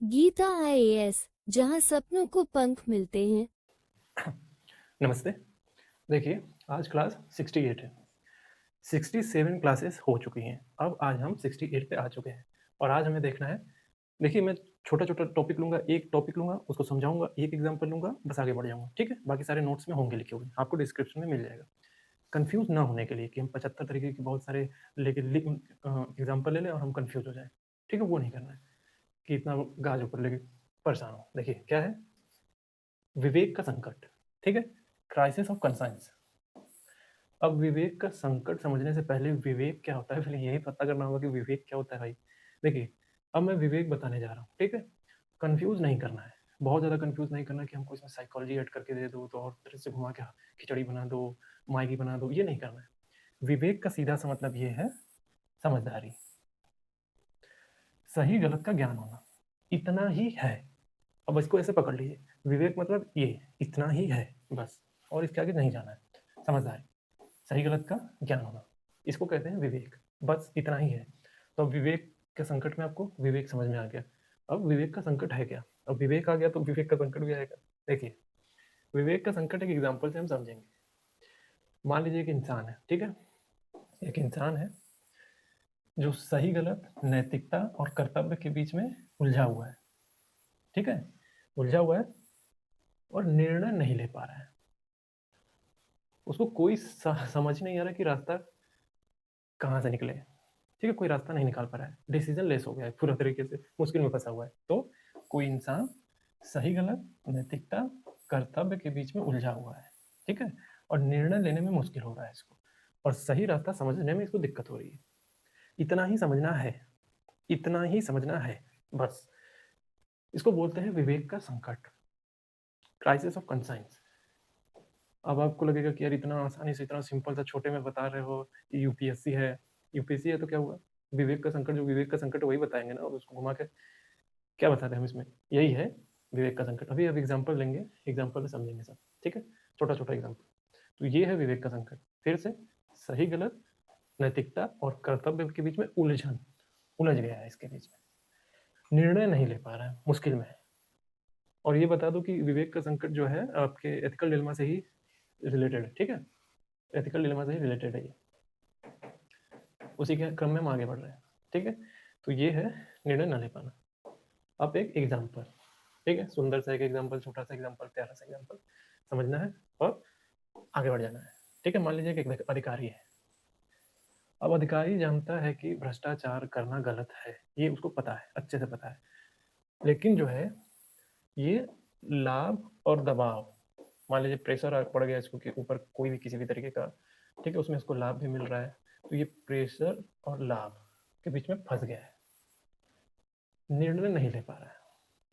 Gita IAS, जहां सपनों को पंख मिलते हैं। नमस्ते। देखिए, आज क्लास 68 है। 67 क्लासेस हो चुकी हैं। अब आज हम 68 पे आ चुके हैं और आज हमें देखना है। देखिए, मैं छोटा-छोटा टॉपिक लूँगा, एक टॉपिक लूँगा, उसको समझाऊँगा, एक एग्जाम्पल लूँगा, बस आगे बढ़ जाऊँगा, ठीक है? बाकी सारे नोट्स में होंगे लिखे हुए, आपको डिस्क्रिप्शन में मिल जाएगा। कन्फ्यूज़ ना होने के लिए कि हम 75 तरीके के बहुत सारे लेके एग्जाम्पल ले लें और हम कन्फ्यूज़ हो जाएँ, ठीक है? वो नहीं करना है कि इतना गाज ऊपर लेके परेशान हो। देखिए, क्या है? विवेक का संकट, ठीक है? Crisis of conscience. अब विवेक का संकट समझने से पहले विवेक क्या होता है, पहले यही पता करना होगा कि विवेक क्या होता है भाई। देखिए, अब मैं विवेक बताने जा रहा हूँ, ठीक है? कन्फ्यूज़ नहीं करना है, बहुत ज़्यादा कन्फ्यूज़ नहीं करना है कि हमको इसमें साइकोलॉजी ऐड करके दे दो, तो और तरह से घुमा के खिचड़ी बना दो, मैगी बना दो, ये नहीं करना है। विवेक का सीधा सा मतलब ये है, समझदारी, सही गलत का ज्ञान होना, इतना ही है। अब इसको ऐसे पकड़ लीजिए, विवेक मतलब ये, इतना ही है बस, और इसके आगे नहीं जाना है। समझदारी, सही गलत का ज्ञान होना, इसको कहते हैं विवेक, बस इतना ही है। तो अब विवेक के संकट में आपको विवेक समझ में आ गया। अब विवेक का संकट है क्या? अब विवेक आ गया तो विवेक का संकट भी आएगा। देखिए, विवेक का संकट एक एग्जाम्पल से हम समझेंगे। मान लीजिए एक इंसान है, ठीक है? एक इंसान है जो सही गलत, नैतिकता और कर्तव्य के बीच में उलझा हुआ है, ठीक है? उलझा हुआ है और निर्णय नहीं ले पा रहा है। उसको कोई समझ नहीं आ रहा कि रास्ता कहाँ से निकले, ठीक है? कोई रास्ता नहीं निकाल पा रहा है, डिसीजन लेस हो गया है, पूरा तरीके से मुश्किल में फंसा हुआ है। तो कोई इंसान सही गलत, नैतिकता, कर्तव्य के बीच में उलझा हुआ है, ठीक है? और निर्णय लेने में मुश्किल हो रहा है इसको, और सही रास्ता समझने में इसको दिक्कत हो रही है। इतना ही समझना है, इतना ही समझना है बस। इसको बोलते हैं विवेक का संकट, क्राइसिस ऑफ कंसाइंस। अब आपको लगेगा कि यार इतना आसानी से, इतना सिंपल सा छोटे में बता रहे हो, यूपीएससी है। यूपीएससी है तो क्या हुआ? विवेक का संकट, जो विवेक का संकट है वही बताएंगे ना, और उसको घुमा के क्या बताते हैं हम इसमें? यही है विवेक का संकट। अभी अब एग्जाम्पल लेंगे, एग्जाम्पल में समझेंगे सब, ठीक है? छोटा छोटा एग्जाम्पल। तो ये है विवेक का संकट। फिर से, सही गलत, नैतिकता और कर्तव्य के बीच में उलझन, उलझ गया है इसके बीच में, निर्णय नहीं ले पा रहा है, मुश्किल में है। और ये बता दो कि विवेक का संकट जो है आपके एथिकल डिलेमा से ही रिलेटेड है, ठीक है? एथिकल डिलेमा से ही रिलेटेड है ये, उसी के क्रम में हम आगे बढ़ रहे हैं, ठीक है? तो ये है निर्णय न ले पाना। अब एक एग्जाम्पल, ठीक है? सुंदर सा एक एग्जाम्पल, छोटा सा एग्जाम्पल, प्यारा सा एग्जाम्पल समझना है और आगे बढ़ जाना है, ठीक है? मान लीजिए कि एक अधिकारी है। अब अधिकारी जानता है कि भ्रष्टाचार करना गलत है, ये उसको पता है, अच्छे से पता है। लेकिन जो है, ये लाभ और दबाव, मान लीजिए प्रेशर पड़ गया इसको कि ऊपर कोई भी किसी भी तरीके का, ठीक है? उसमें इसको लाभ भी मिल रहा है, तो ये प्रेशर और लाभ के बीच में फंस गया है, निर्णय नहीं ले पा रहा है,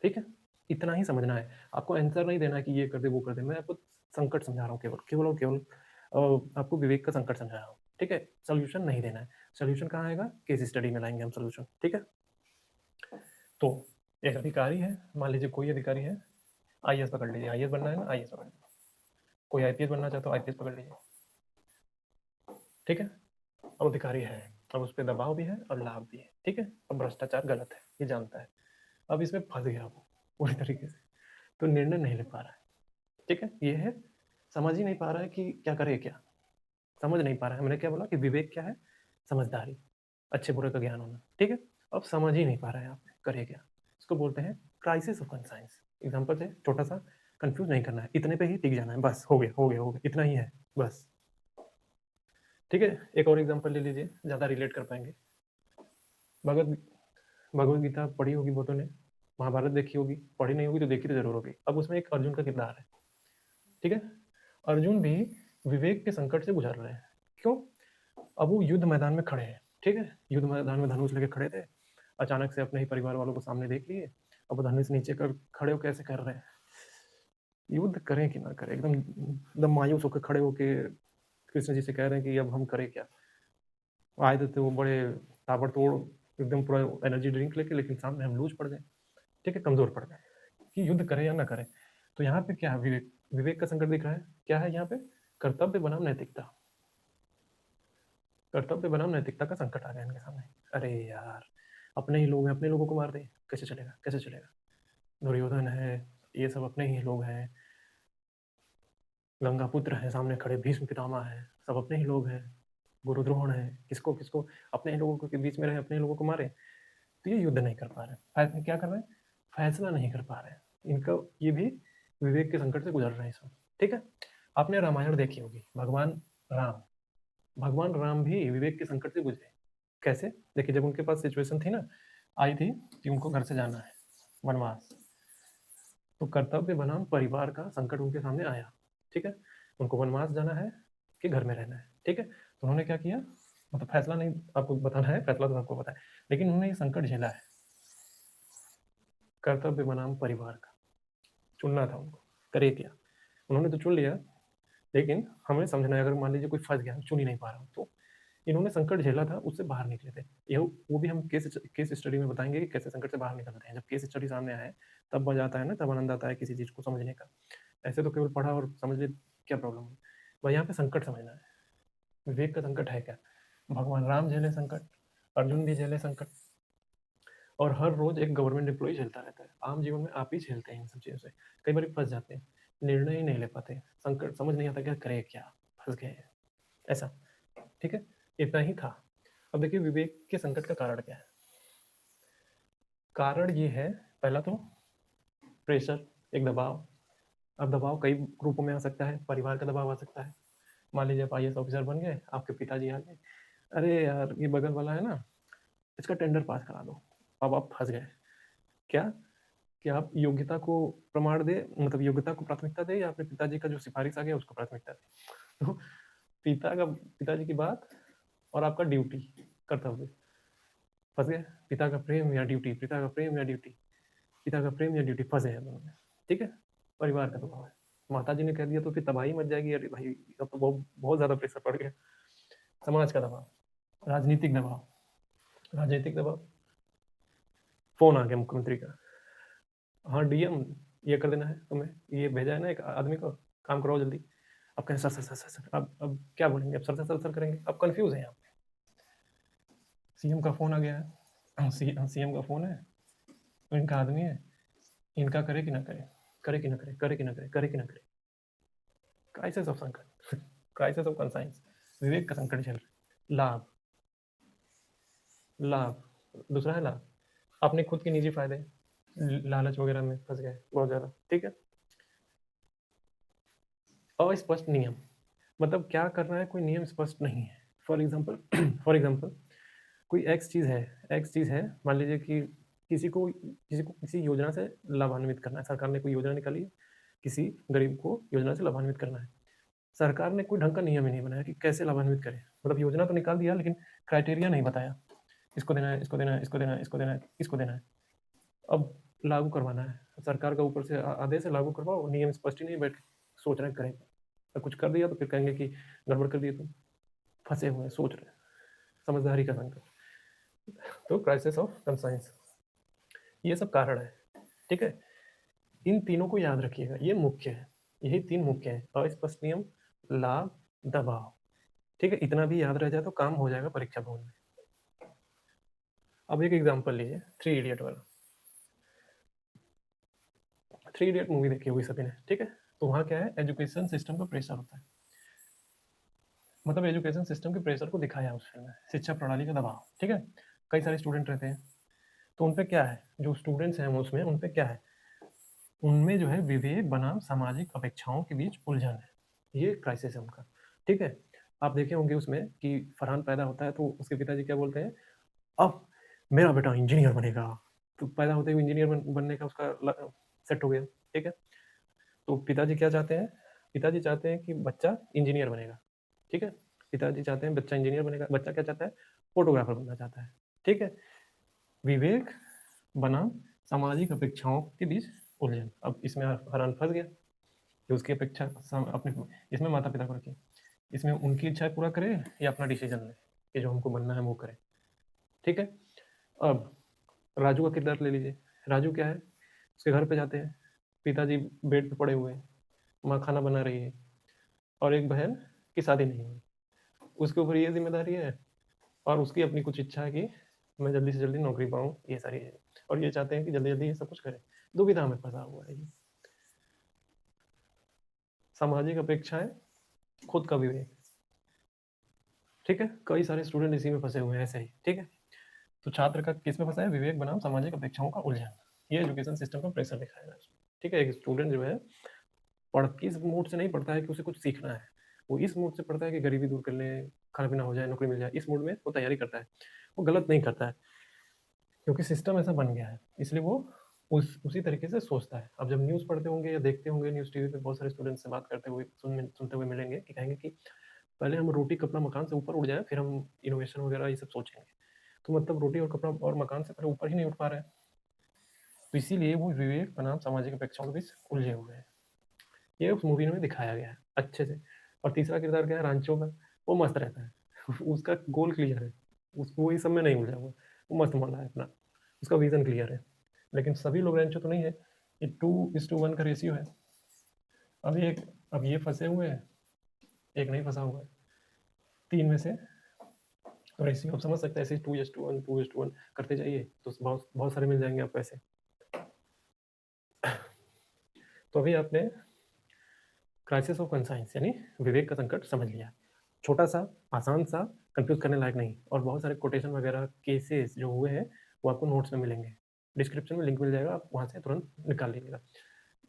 ठीक है? इतना ही समझना है, आपको आंसर नहीं देना है कि ये कर दे वो कर दे। मैं आपको संकट समझा रहा हूँ, केवल केवल और केवल आपको विवेक का संकट समझा रहा हूँ, ठीक है? सोल्यूशन नहीं देना है। सोल्यूशन कहाँ आएगा? केस स्टडी में लाएंगे हम सोल्यूशन, ठीक है? तो एक अधिकारी है, मान लीजिए कोई अधिकारी है, आईएएस पकड़ लीजिए, आईएएस बनना है ना, आईएएस पकड़ लीजिए। कोई आईपीएस बनना चाहता हो, आईपीएस पकड़ लीजिए, ठीक है? अब अधिकारी है, अब उस पर दबाव भी है और लाभ भी है, ठीक है? अब भ्रष्टाचार गलत है, ये जानता है। अब इसमें फंस गया वो पूरी तरीके से, तो निर्णय नहीं ले पा रहा है, ठीक है? ये है, समझ ही नहीं पा रहा है कि क्या करे क्या, समझ नहीं पा रहा है। मैंने क्या बोला कि विवेक क्या है? समझदारी, अच्छे बुरे का ज्ञान होना, ठीक है? अब समझ ही नहीं पा रहा है आप, करे क्या? इसको बोलते हैं क्राइसिस ऑफ कंसाइंस। एग्जाम्पल से छोटा सा, कंफ्यूज नहीं करना है, इतने पे ही टिक जाना है, बस हो गया हो गया हो गया, इतना ही है बस, ठीक है? एक और एग्जाम्पल ले लीजिए, ज़्यादा रिलेट कर पाएंगे। भगवत भगवत गीता पढ़ी होगी बहुतों ने, महाभारत देखी होगी, पढ़ी नहीं होगी तो देखी तो जरूर होगी। अब उसमें एक अर्जुन का किरदार है, ठीक है? अर्जुन भी विवेक के संकट से गुजर रहे हैं। क्यों? अब वो युद्ध मैदान में खड़े हैं, ठीक है? युद्ध मैदान में धनुष लेके खड़े थे, अचानक से अपने ही परिवार वालों को सामने देख लिए। अब वो धनुष नीचे कर खड़े हो कैसे कर रहे हैं, युद्ध करें कि ना करें, एकदम एकदम मायूस होकर खड़े होके कृष्ण जी से कह रहे हैं कि अब हम करें क्या। आए तो थे वो बड़े ताबड़तोड़, एकदम पूरा एनर्जी ड्रिंक लेके, लेकिन सामने हम लूज पड़ गए, ठीक है? कमजोर पड़ गए कि युद्ध करें या ना करें। तो यहाँ पे क्या है? विवेक, विवेक का संकट दिख रहा है। क्या है यहाँ पे? कर्तव्य बनाम नैतिकता, कर्तव्य बनाम नैतिकता का संकट आ गया इनके सामने। अरे यार, अपने ही लोग हैं, अपने लोगों को मार दे, कैसे चलेगा, कैसे चलेगा? दुर्योधन है, ये सब अपने ही लोग हैं। गंगापुत्र है सामने खड़े, भीष्म पितामह है, सब अपने ही लोग हैं। गुरु द्रोण है, किसको किसको अपने ही लोगों के बीच में रहे, अपने ही लोगों को मारे। तो ये युद्ध नहीं कर पा रहे, क्या कर रहे हैं, फैसला नहीं कर पा रहे। इनका ये भी विवेक के संकट से गुजर रहे हैं इसमें। ठीक है, आपने रामायण देखी होगी, भगवान राम भी विवेक के संकट से गुजरे। कैसे? देखिए, जब उनके पास सिचुएशन थी ना, आई थी कि उनको घर से जाना है वनवास, तो कर्तव्य बनाम परिवार का संकट उनके सामने आया। ठीक है, उनको वनवास जाना है कि घर में रहना है। ठीक है, तो उन्होंने क्या किया, मतलब फैसला नहीं आपको बताना है, फैसला तो आपको पता है, लेकिन उन्होंने ये संकट झेला है, कर्तव्य बनाम परिवार का चुनना था उनको। करे क्या, उन्होंने तो चुन लिया, लेकिन हमें समझना है, अगर मान लीजिए कोई फंस गया, चुन ही नहीं पा रहा, तो इन्होंने संकट झेला था, उससे बाहर निकले थे। ये वो भी हम केस स्टडी में बताएंगे कि कैसे संकट से बाहर निकलते हैं। जब केस स्टडी सामने आए तब मजा आता है ना, तब आनंद आता है किसी चीज़ को समझने का। ऐसे तो केवल पढ़ा और समझ ले, क्या प्रॉब्लम है भाई, यहाँ पे संकट समझना है। विवेक का संकट है क्या, भगवान राम झेले संकट, अर्जुन भी झेले संकट, और हर रोज एक गवर्नमेंट एम्प्लॉय झेलता रहता है। आम जीवन में आप ही झेलते हैं इन सब चीज़ों से, कई बार फंस जाते हैं, निर्णय ही नहीं ले पाते, संकट समझ नहीं आता क्या करें, क्या फंस गए हैं, ऐसा। ठीक है, इतना ही था। अब देखिए विवेक के संकट का कारण क्या है। कारण ये है, पहला तो प्रेशर, एक दबाव। अब दबाव कई रूपों में आ सकता है, परिवार का दबाव आ सकता है। मान लीजिए आप IAS ऑफिसर बन गए, आपके पिताजी आ गए, अरे यार ये बगल वाला है ना, इसका टेंडर पास करा दो। अब आप फंस गए, क्या कि आप योग्यता को प्रमाण दे, मतलब योग्यता को प्राथमिकता दे, या अपने पिताजी का जो सिफारिश आ गया उसको प्राथमिकता दे। तो पिताजी की बात और आपका ड्यूटी, कर्तव्य, फंस गए। पिता का प्रेम या ड्यूटी, पिता का प्रेम या ड्यूटी, पिता का प्रेम या ड्यूटी, फंसे हैं दोनों में। ठीक है, परिवार का दबाव है। माता जी ने कह दिया तो फिर तबाही मच जाएगी, अरे भाई अब तो बहुत बहुत ज्यादा प्रेशर पड़ गया। समाज का दबाव, राजनीतिक दबाव, राजनीतिक दबाव, फोन आ गया मुख्यमंत्री का, हाँ DM ये कर देना है तुम्हें, ये भेजा है ना एक आदमी को, काम कराओ जल्दी। अब कहें sir sir sir sir sir, अब क्या बोलेंगे, अब सर सर सर सर करेंगे, अब कंफ्यूज है यहाँ पे। CM का फोन आ गया है, CM का फोन है, तो इनका आदमी है, इनका करे कि ना करे, करे कि ना करे, करे कि ना करे, करे कि ना करे। क्राइसिस ऑफ संकट, क्राइसिस ऑफ कंसाइंस, विवेक का संकट झेल रहे। लाभ, लाभ, दूसरा है लाभ, अपने खुद के निजी फायदे, लालच वगैरह में फंस गए बहुत ज्यादा। ठीक है, अस्पष्ट नियम, मतलब क्या करना है, कोई नियम स्पष्ट नहीं है। फॉर एग्जाम्पल फॉर एग्जाम्पल कोई एक्स चीज़ है, मान लीजिए कि किसी को किसी योजना से लाभान्वित करना है, सरकार ने कोई योजना निकाली है, किसी गरीब को योजना से लाभान्वित करना है। सरकार ने कोई ढंग का नियम ही नहीं बनाया कि कैसे लाभान्वित करें, मतलब योजना तो निकाल दिया लेकिन क्राइटेरिया नहीं बताया, इसको देना है, इसको देना है, इसको देना है, इसको देना है, इसको देना है। अब लागू करवाना है, सरकार का ऊपर से आदेश है लागू करवाओ, नियम स्पष्ट ही नहीं, बैठ सोच रहे हैं करें, तो कुछ कर दिया तो फिर कहेंगे कि गड़बड़ कर दिए, तुम फंसे हुए हैं, सोच रहे हैं, समझदारी का संकट। तो क्राइसिस ऑफ कंसाइंस, ये सब कारण है। ठीक है, इन तीनों को याद रखिएगा, ये मुख्य है, यही 3 मुख्य है, अस्पष्ट नियम, लाभ, दबाव। ठीक है, इतना भी याद रह जाए तो काम हो जाएगा परीक्षा भवन में। अब एक एग्जांपल लीजिए, 3 इडियट वाला। 3 इडियट मूवी देखी होगी सभी ने। ठीक है, तो वहाँ क्या है, एजुकेशन सिस्टम का प्रेशर होता है, मतलब एजुकेशन सिस्टम के प्रेशर को दिखाया उस फिल्म में, शिक्षा प्रणाली का दबाव। ठीक है, कई सारे स्टूडेंट रहते हैं, तो उन पे क्या है, जो स्टूडेंट्स हैं उसमें उन पे क्या है, उनमें जो है विवेक बनाम सामाजिक अपेक्षाओं के बीच उलझन है, ये क्राइसिस है उनका। ठीक है, आप देखे होंगे उसमें कि फरहान पैदा होता है तो उसके पिताजी क्या बोलते हैं, अब मेरा बेटा इंजीनियर बनेगा, तो पैदा होते हुए इंजीनियर बनने का उसका सेट हो गया। ठीक है, तो पिताजी क्या चाहते हैं, पिताजी चाहते हैं कि बच्चा इंजीनियर बनेगा। ठीक है, पिताजी चाहते हैं बच्चा इंजीनियर बनेगा, बच्चा क्या चाहता है, फोटोग्राफर बनना चाहता है। ठीक है, विवेक बनाम सामाजिक अपेक्षाओं के बीच उलझन। अब इसमें फरहान फंस गया कि उसकी अपेक्षा अपने, इसमें माता पिता को रखिए, इसमें उनकी इच्छा पूरा करे या अपना डिसीजन ले कि जो हमको बनना है वो करे। ठीक है, अब राजू का किरदार ले लीजिए, राजू क्या है, उसके घर पे जाते हैं, पिताजी बेड पे पड़े हुए हैं, माँ खाना बना रही है, और एक बहन की शादी नहीं हुई, उसके ऊपर ये जिम्मेदारी है, और उसकी अपनी कुछ इच्छा है कि मैं जल्दी से जल्दी नौकरी पाऊँ, ये सारी है। और ये चाहते हैं कि जल्दी जल्दी ये सब कुछ करें। दुविधा में फंसा हुआ है ये। सामाजिक अपेक्षाएं, खुद का विवेक। ठीक है, कई सारे स्टूडेंट इसी में फंसे हुए हैं ऐसे ही। ठीक है, तो छात्र का किस में फंसा है? विवेक बनाम सामाजिक अपेक्षाओं का उलझन। ये एजुकेशन सिस्टम का प्रेशर दिखाएगा। ठीक है, एक स्टूडेंट जो है पढ़ किस मूड से नहीं पढ़ता है कि उसे कुछ सीखना है, वो इस मूड से पढ़ता है कि गरीबी दूर कर ले, खाना पीना हो जाए, नौकरी मिल जाए, इस मूड में वो तैयारी करता है। वो गलत नहीं करता है, क्योंकि सिस्टम ऐसा बन गया है, इसलिए वो उसी तरीके से सोचता है। अब जब न्यूज़ पढ़ते होंगे या देखते होंगे न्यूज़ टीवी पे, बहुत सारे स्टूडेंट से बात करते हुए सुनते हुए मिलेंगे कि कहेंगे कि पहले हम रोटी कपड़ा मकान से ऊपर उड़ जाए, फिर हम इनोवेशन वगैरह ये सब सोचेंगे। तो मतलब रोटी और कपड़ा और मकान से पहले ऊपर ही नहीं उठ पा रहे हैं, तो इसीलिए वो विवेक बनाम सामाजिक अपेक्षाओं के बीच उलझे हुए हैं। ये उस मूवी में दिखाया गया है अच्छे से। और तीसरा किरदार क्या है? रांचो का। वो मस्त रहता है उसका गोल क्लियर है, उसको वही सब में नहीं उलझा हुआ, वो मस्त मौला है अपना, उसका विजन क्लियर है। लेकिन सभी लोग रैंचो तो नहीं है, ये 2:1 का रेशियो है। अब ये फंसे हुए हैं, एक नहीं फंसा हुआ है, 3 में से रेशियो आप समझ सकते हैं। ऐसे 2:1 2:1 करते जाइए तो बहुत बहुत सारे मिल जाएंगे आपको ऐसे। तो अभी आपने क्राइसिस ऑफ कंसाइंस यानी विवेक का संकट समझ लिया। छोटा सा, आसान सा, कंफ्यूज करने लायक नहीं, और बहुत सारे कोटेशन वगैरह केसेस जो हुए हैं वो आपको नोट्स में मिलेंगे। डिस्क्रिप्शन में लिंक मिल जाएगा, आप वहाँ से तुरंत निकाल लीजिएगा।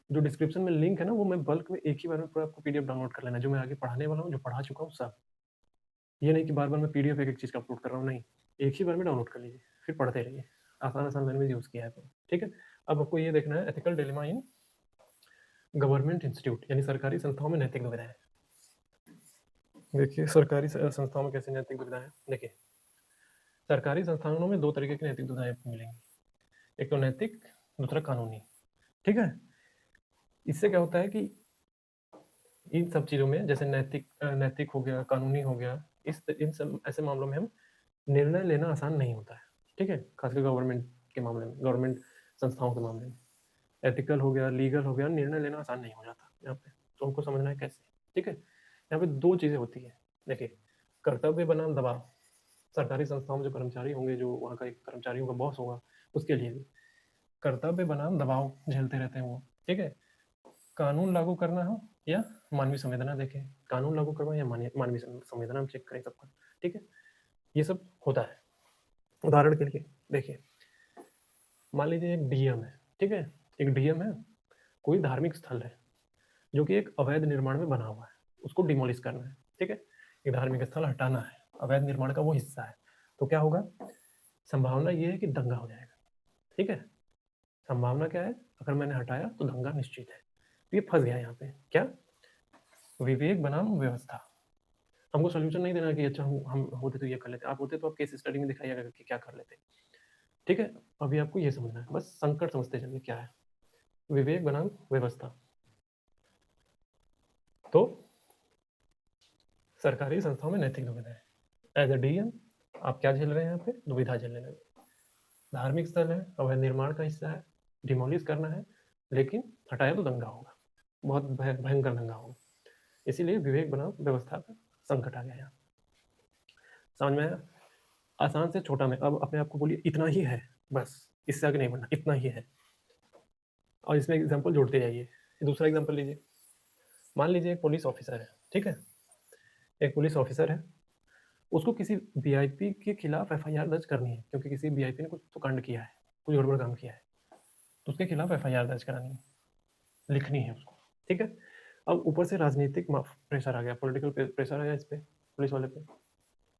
जो डिस्क्रिप्शन में लिंक है ना, वो मैं बल्क में एक ही बार में पूरा आपको पीडीएफ डाउनलोड कर लेना, जो मैं आगे पढ़ाने वाला हूँ, जो पढ़ा चुका हूँ सब। ये नहीं कि बार बार मैं पीडीएफ एक एक चीज़ का अपलोड कर रहा हूँ, नहीं, एक ही बार में डाउनलोड कर लीजिए, फिर पढ़ते रहिए। आसान आसान लैंग्वेज यूज़ किया है तो। ठीक है, अब आपको ये देखना है ethical dilemma in government institute यानी सरकारी संस्थाओं में नैतिक दुविधाएं। देखिए सरकारी संस्थाओं में कैसे नैतिक दुविधाएं। देखिए सरकारी संस्थानों में दो तरीके की नैतिक दुविधाएं आपको मिलेंगी, एक तो नैतिक, दूसरा कानूनी। ठीक है, इससे क्या होता है कि इन सब चीज़ों में जैसे नैतिक हो गया, कानूनी हो गया, इन सब ऐसे मामलों में हम निर्णय लेना आसान नहीं होता है। ठीक है, खासकर गवर्नमेंट के मामले में, गवर्नमेंट संस्थाओं के मामले में एथिकल हो गया, लीगल हो गया, निर्णय लेना आसान नहीं हो जाता यहाँ पे। तो हमको समझना है कैसे। ठीक है, यहाँ पे दो चीज़ें होती है। देखिए कर्तव्य बनाम दबाव। सरकारी संस्थाओं में जो कर्मचारी होंगे, जो वहाँ का एक कर्मचारियों का बॉस होगा, उसके लिए भी कर्तव्य बनाम दबाव झेलते रहते हैं वो। ठीक है, कानून लागू करना हो या मानवीय संवेदना, देखें कानून लागू करवाएं या मानवीय संवेदना, हम चेक करें सबका। ठीक है, ये सब होता है। उदाहरण के लिए देखिए, मान लीजिए एक डीएम है। ठीक है, एक डीएम है, कोई धार्मिक स्थल है जो कि एक अवैध निर्माण में बना हुआ है, उसको डिमोलिश करना है। ठीक है, एक धार्मिक स्थल हटाना है, अवैध निर्माण का वो हिस्सा है, तो क्या होगा? संभावना ये है कि दंगा हो जाएगा। ठीक है, संभावना क्या है? अगर मैंने हटाया तो दंगा निश्चित है। तो ये फंस गया यहाँ पे। क्या? विवेक बनाम व्यवस्था। हमको सोल्यूशन नहीं देना कि अच्छा हम होते तो ये कर लेते, आप होते तो आप केस स्टडी में दिखाइएगा कि क्या कर लेते। ठीक है, अभी आपको ये समझना है, बस संकट समझते चलिए क्या है। विवेक बनाम व्यवस्था। तो सरकारी संस्थाओं में नैतिक दुविधा है। एज ए डीएम आप क्या झेल रहे हैं? यहाँ पे दुविधा झेल रहे हैं। धार्मिक स्थल है, अवैध निर्माण का हिस्सा है, डिमोलिश करना है, लेकिन हटाया तो दंगा होगा, बहुत भयंकर दंगा होगा। इसीलिए विवेक बनाम व्यवस्था का संकट आ गया यहाँ। समझ में आया? आसान से छोटा में, अब अपने आप को बोलिए इतना ही है, बस इससे आगे नहीं बढ़ना, इतना ही है। और इसमें एग्जाम्पल जोड़ते जाइए। दूसरा एग्जाम्पल लीजिए, मान लीजिए एक पुलिस ऑफिसर है। ठीक है, एक पुलिस ऑफिसर है, उसको किसी वीआईपी के खिलाफ एफआईआर दर्ज करनी है, क्योंकि किसी वीआईपी ने कुछ तो कांड किया है, कुछ गड़बड़ काम किया है, तो उसके खिलाफ एफआईआर दर्ज करानी है, लिखनी है उसको। ठीक है, अब ऊपर से राजनीतिक प्रेशर आ गया, पॉलिटिकल प्रेशर आया इस पे, पुलिस वाले पे,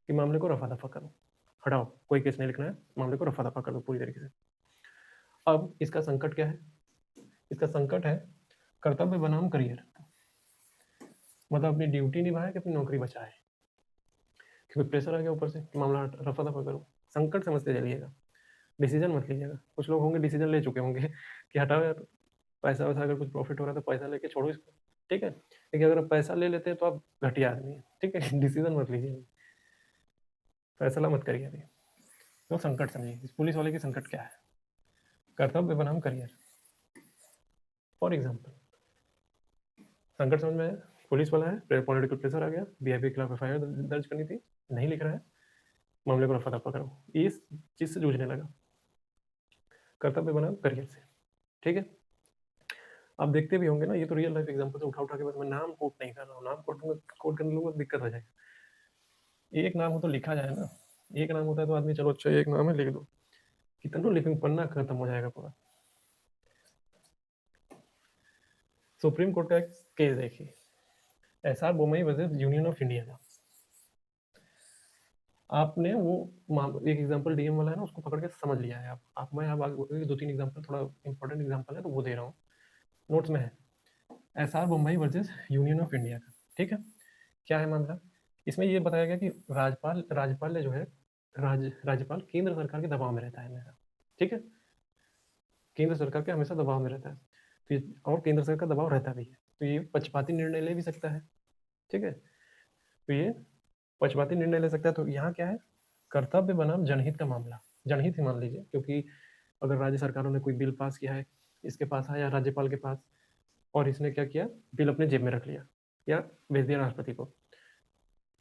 कि मामले को रफा दफा करो, हटाओ, कोई केस नहीं लिखना है, मामले को रफा दफा कर दो पूरी तरीके से। अब इसका संकट क्या है? इसका संकट है कर्तव्य बनाम करियर। मतलब अपनी ड्यूटी निभाए कि अपनी नौकरी बचाए, क्योंकि प्रेशर आ गया ऊपर से कि मामला रफा दफा करो। संकट समझते चलिएगा, डिसीजन मत लीजिएगा। कुछ लोग होंगे डिसीजन ले चुके होंगे कि हटाओ यार, पैसा वैसा अगर कुछ प्रॉफिट हो रहा है तो पैसा लेके छोड़ो इसको। ठीक है, लेकिन अगर आप पैसा ले लेते हैं तो आप घटिया आदमी है। ठीक है, डिसीजन मत लीजिए, फैसला मत करिए अभी। तो संकट समझिए, इस पुलिस वाले की संकट क्या है? कर्तव्य बनाम करियर। फॉर एग्जाम्पल, संकट समझ में आया? पुलिस वाला है, पॉलिटिकल प्रेशर आ गया, वीआईपी के खिलाफ एफआईआर दर्ज करनी थी, नहीं लिख रहा है, मामले को रफा दफा करो, इस चीज से जूझने लगा। कर्तव्य बनाम करियर से, ठीक है। आप देखते भी होंगे ना, ये तो रियल लाइफ एग्जांपल से उठा उठा के बस मैं नाम कोट नहीं कर रहा हूँ, नाम कोट करने लोगों को दिक्कत हो जाएगी। एक नाम हो तो लिखा जाए ना, एक नाम होता है तो आदमी चलो अच्छा एक नाम है लिख दो, कितना लिखिंग पन्ना खत्म हो जाएगा पूरा। सुप्रीम कोर्ट का एक केस देखिए, SR Bommai versus union of India का। आपने वो एक एग्जांपल डीएम वाला है ना, उसको पकड़ के समझ लिया है आप मैं अब आगे दो तीन एग्जांपल थोड़ा इंपॉर्टेंट एग्जांपल है तो वो दे रहा हूँ, नोट्स में है। SR Mumbai versus union of India का, ठीक है। क्या है मामला, इसमें ये बताया गया कि राज्यपाल ने जो है राज्यपाल केंद्र सरकार के दबाव में रहता है हमेशा, ठीक है। केंद्र सरकार के हमेशा दबाव में रहता है, और केंद्र सरकार का दबाव रहता भी है, तो ये पक्षपाती निर्णय ले भी सकता है, ठीक है। तो ये पक्षपाती निर्णय ले सकता है। तो यहाँ क्या है, कर्तव्य बनाम जनहित का मामला, जनहित ही मान लीजिए, क्योंकि अगर राज्य सरकारों ने कोई बिल पास किया है, इसके पास आया राज्यपाल के पास, और इसने क्या किया, बिल अपने जेब में रख लिया या भेज दिया राष्ट्रपति को,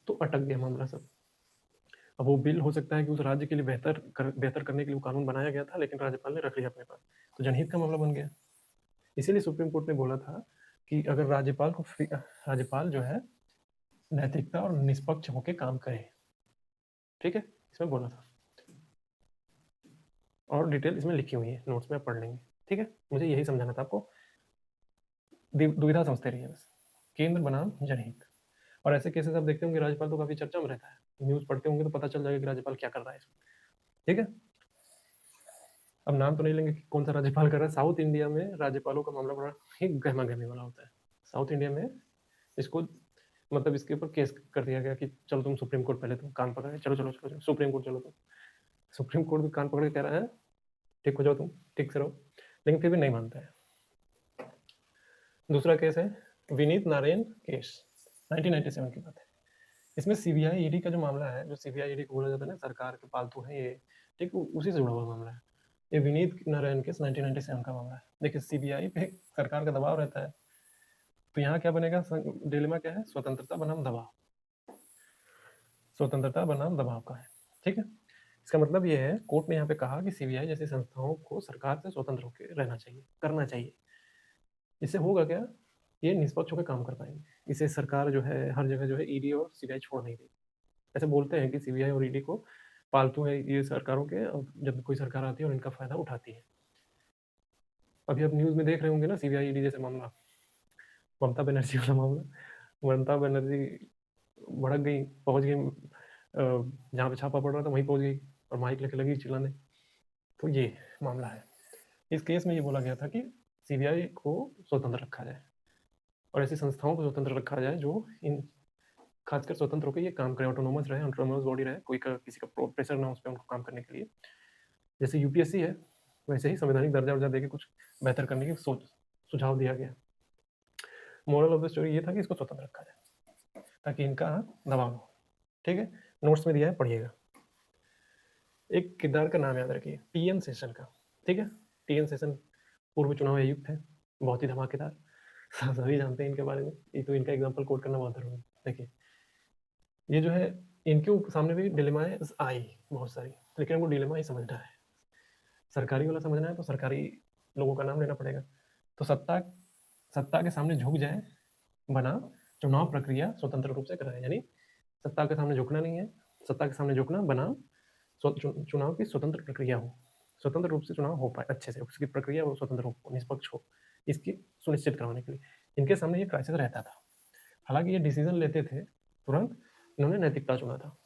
तो अटक गया मामला सब। अब वो बिल हो सकता है कि उस राज्य के लिए बेहतर करने के लिए वो कानून बनाया गया था, लेकिन राज्यपाल ने रख लिया अपने पास, तो जनहित का मामला बन गया। इसीलिए सुप्रीम कोर्ट ने बोला था कि अगर राज्यपाल जो है नैतिकता और निष्पक्ष होकर काम करे, ठीक है, इसमें बोला था, और डिटेल इसमें लिखी हुई है, नोट्स में आप पढ़ लेंगे, ठीक है। मुझे यही समझाना था आपको, दुविधा समझते रहिए बस, केंद्र बनाम जनहित। और ऐसे केसेस आप देखते होंगे, राज्यपाल तो काफी चर्चा में रहता है, न्यूज पढ़ते होंगे तो पता चल जाएगा कि राज्यपाल क्या कर रहा है इसमें, ठीक है। अब नाम तो नहीं लेंगे कि कौन सा राज्यपाल कर रहा है। साउथ इंडिया में राज्यपालों का मामला बड़ा ही गहमा गहमी वाला होता है। साउथ इंडिया में इसको मतलब इसके ऊपर केस कर दिया गया कि चलो तुम सुप्रीम कोर्ट, पहले तुम कान पकड़े, चलो चलो चलो, चलो सुप्रीम कोर्ट चलो तुम। सुप्रीम कोर्ट भी कान पकड़ के कह रहा है ठीक हो जाओ तुम, ठीक से रहो, लेकिन फिर भी नहीं मानता है। दूसरा केस है विनीत नारायण केस, 1997 की बात है। इसमें सीबीआई ईडी का जो मामला है, जो सीबीआई ईडी को बोला जाता है ना सरकार के पालतू है ये, ठीक, उसी से जुड़ा हुआ मामला है ये विनीत नारायण केस 1997 का मामला है। देखिए सीबीआई पे सरकार का दबाव रहता है, तो यहाँ क्या बनेगा, डिलेमा क्या है, स्वतंत्रता बनाम दबाव, स्वतंत्रता बनाम दबाव का है, ठीक है। इसका मतलब ये है, कोर्ट ने यहाँ पे कहा कि सीबीआई जैसी संस्थाओं को सरकार से स्वतंत्र होकर रहना चाहिए, करना चाहिए। इससे होगा क्या, ये निष्पक्ष होकर काम कर पाएंगे। इसे सरकार जो है हर जगह जो है ईडी और सीबीआई छोड़ नहीं देगी। ऐसे बोलते हैं कि सीबीआई और ईडी को पालतू है ये सरकारों के, जब कोई सरकार आती है और इनका फायदा उठाती है। अभी आप न्यूज में देख रहे होंगे ना, सीबीआई ईडी जैसे मामला, ममता बनर्जी वाला मामला, ममता बनर्जी भड़क गई, पहुंच गई जहाँ पे छापा पड़ रहा था वहीं पहुंच गई और माइक लेके लगी चिल्लाने। तो ये मामला है। इस केस में ये बोला गया था कि सीबीआई को स्वतंत्र रखा जाए और ऐसी संस्थाओं को स्वतंत्र रखा जाए जो इन खासकर स्वतंत्र होकर ये काम करे, ऑटोनोमस रहे, ऑटोनोमस बॉडी रहे, किसी का प्रेशर ना उस पर उनको काम करने के लिए। जैसे यूपीएससी है वैसे ही संवैधानिक दर्जा वर्जा देकर कुछ बेहतर करने की सुझाव दिया गया। मोरल ऑफ द स्टोरी ये था कि इसको स्वतंत्र रखा जाए ताकि इनका दबाव हो, ठीक है। नोट्स में दिया है, पढ़िएगा। एक किरदार का नाम याद रखिए, टीएन सेशन का, ठीक है। टीएन सेशन पूर्व चुनाव आयुक्त है, बहुत ही धमाकेदार, सभी जानते हैं इनके बारे में, ये तो इनका एग्जाम्पल कोट करना बहुत जरूरी है। देखिए ये जो है, इनके सामने भी डिलेमाएं आई बहुत सारी, लेकिन हमको डिलेमा ही समझना है, सरकारी वाला समझना है तो सरकारी लोगों का नाम लेना पड़ेगा। तो सत्ता के सामने झुक जाए बना चुनाव प्रक्रिया स्वतंत्र रूप से कराए, यानी सत्ता के सामने झुकना नहीं है, सत्ता के सामने झुकना बना चुनाव की स्वतंत्र प्रक्रिया हो, स्वतंत्र रूप से चुनाव हो पाए अच्छे से, उसकी प्रक्रिया वो स्वतंत्र हो, निष्पक्ष हो, इसकी सुनिश्चित करवाने के लिए इनके सामने ये क्राइसिस रहता था। हालांकि ये डिसीजन लेते थे तुरंत, इन्होंने नैतिकता चुना था,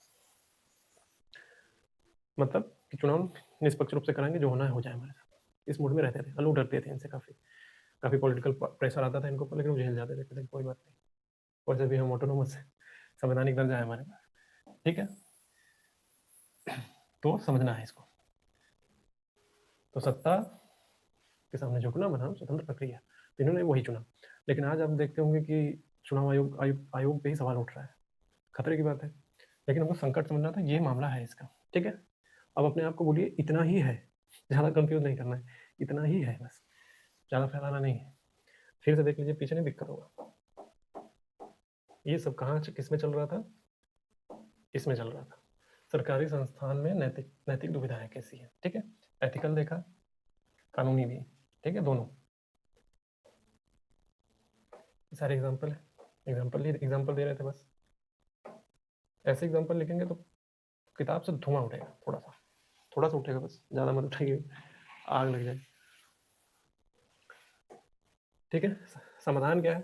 मतलब कि चुनाव निष्पक्ष रूप से कराएंगे, जो होना है हो जाए हमारे साथ, इस मूड में रहते थे। लोग डरते थे इनसे, काफ़ी काफ़ी पॉलिटिकल प्रेशर आता था इनको, लेकिन वो झेल जाते थे, कहते कोई बात नहीं, वैसे भी हम ऑटोनोमस है, संवैधानिक दर्जा है हमारे पास, ठीक है। तो समझना है इसको, तो सत्ता के सामने झुकना बनाम स्वतंत्र प्रक्रिया, तो इन्होंने वही चुना। लेकिन आज आप देखते होंगे कि चुनाव आयोग पे ही सवाल उठ रहा है, खतरे की बात है। लेकिन हमको संकट समझना था, ये मामला है इसका, ठीक है। अब अपने आप को बोलिए इतना ही है, ज़्यादा कंफ्यूज नहीं करना है, इतना ही है बस, ज़्यादा फैलाना नहीं है। फिर से देख लीजिए, पीछे नहीं दिक्कत होगा। ये सब कहाँ किस में चल रहा था, इसमें चल रहा था, सरकारी संस्थान में नैतिक दुविधाएं कैसी है, ठीक है। एथिकल देखा, कानूनी भी, ठीक है, दोनों। सारे एग्जाम्पल है, एग्जाम्पल दे रहे थे बस। ऐसे एग्जाम्पल लिखेंगे तो किताब से धुआं उठेगा, थोड़ा सा उठेगा बस, ज़्यादा मत उठेगी, आग लग जाए। ठीक है, समाधान क्या है?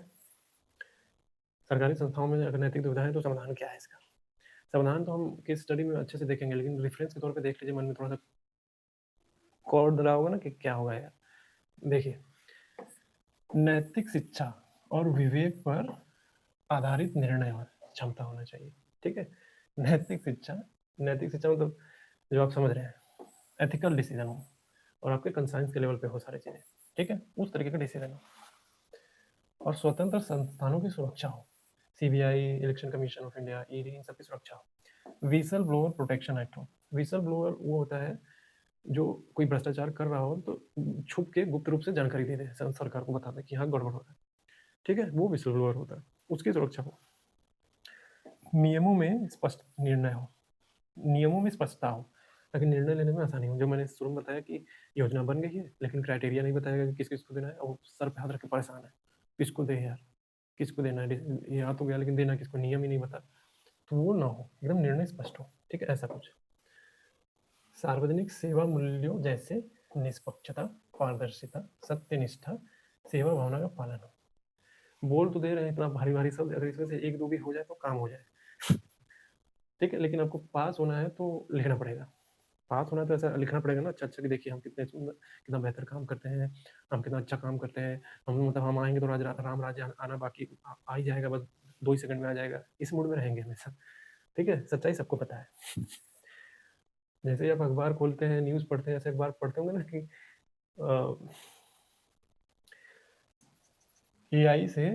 सरकारी संस्थाओं में अगर नैतिक दुविधा है तो समाधान क्या है इसका? समाधान तो हम केस स्टडी में अच्छे से देखेंगे, लेकिन रेफरेंस के तौर पे देख लीजिए, मन में थोड़ा सा कौड़ रहा होगा ना कि क्या होगा यार। देखिए, नैतिक शिक्षा और विवेक पर आधारित निर्णय और क्षमता होना चाहिए। ठीक है, नैतिक शिक्षा मतलब जो आप समझ रहे हैं, एथिकल डिसीजन हो और आपके कंसाइंस के लेवल पे हो सारी चीजें, ठीक है, उस तरीके का डिसीजन हो। और स्वतंत्र संस्थानों की सुरक्षा हो, CBI, election commission of India, ED, इन सबकी सुरक्षा हो। विसल ब्लोअर प्रोटेक्शन एक्ट हो। विसल ब्लोअर वो होता है जो कोई भ्रष्टाचार कर रहा हो तो छुप के गुप्त रूप से जानकारी दे दे, सरकार को बता दे कि हाँ गड़बड़ हो रहा है, ठीक है, वो विसल ब्लोअर होता है, उसकी सुरक्षा हो। नियमों में स्पष्ट निर्णय हो, नियमों में स्पष्टता हो ताकि निर्णय लेने में आसानी हो। जो मैंने शुरू में बताया कि योजना बन गई है लेकिन क्राइटेरिया नहीं बताया कि किस किस को देना है, और सर पे हाथ रख के परेशान है, किसको दे यार, किसको देना है, ये याद हो गया लेकिन देना किसको, नियम ही नहीं बता, तो वो ना हो, एकदम निर्णय स्पष्ट हो। ठीक है, ऐसा कुछ। सार्वजनिक सेवा मूल्यों जैसे निष्पक्षता, पारदर्शिता, सत्यनिष्ठा, सेवा भावना का पालन हो। बोल तो दे रहे हैं इतना भारी भारी शब्द, अगर इसमें से एक दो भी हो जाए तो काम हो जाए। ठीक है, लेकिन आपको पास होना है तो लिखना पड़ेगा। पास होना है तो ऐसा लिखना पड़ेगा ना, अच्छा अच्छा, कि देखिए हम कितने सुंदर, कितना बेहतर काम करते हैं, हम कितना अच्छा काम करते हैं, हम मतलब हम आएंगे तो राम राज्य आना बाकी आ ही जाएगा, बस 2 ही सेकंड में आ जाएगा, इस मूड में रहेंगे हमेशा। ठीक है, सच्चाई सबको पता है। जैसे ही आप अखबार खोलते हैं, न्यूज़ पढ़ते हैं, ऐसे अखबार पढ़ते होंगे ना कि एआई से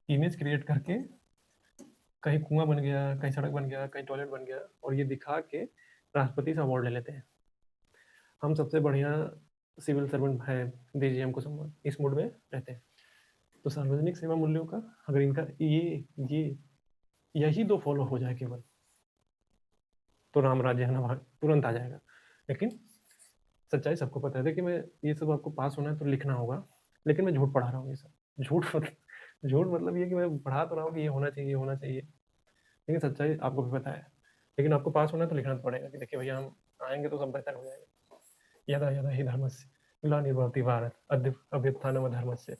इमेज क्रिएट करके कहीं कुआं बन गया, कहीं सड़क बन गया, कहीं टॉयलेट बन गया, और ये दिखा के राष्ट्रपति से अवार्ड ले लेते हैं, हम सबसे बढ़िया सिविल सर्वेंट है, दीजिए हमको सम्मान, इस मूड में रहते हैं। तो सार्वजनिक सेवा मूल्यों का अगर इनका ये यही दो फॉलो हो जाए केवल, तो राम राज्य है ना तुरंत आ जाएगा। लेकिन सच्चाई सबको पता है। देखिए, मैं ये सब आपको पास होना है तो लिखना होगा, लेकिन मैं झूठ पढ़ा रहा हूँ ये सब। झूठ मतलब ये कि मैं पढ़ा तो रहा हूँ कि ये होना चाहिए, ये होना चाहिए, लेकिन सच्चाई आपको भी पता है। लेकिन आपको पास होना है तो लिखना तो पड़ेगा कि देखिए भैया हम आएंगे तो सब बेहतर हो जाएगा। यदा यदा ही धर्मस्य ग्लानिर्भवति भारत अभ्युत्थानम धर्मस्य,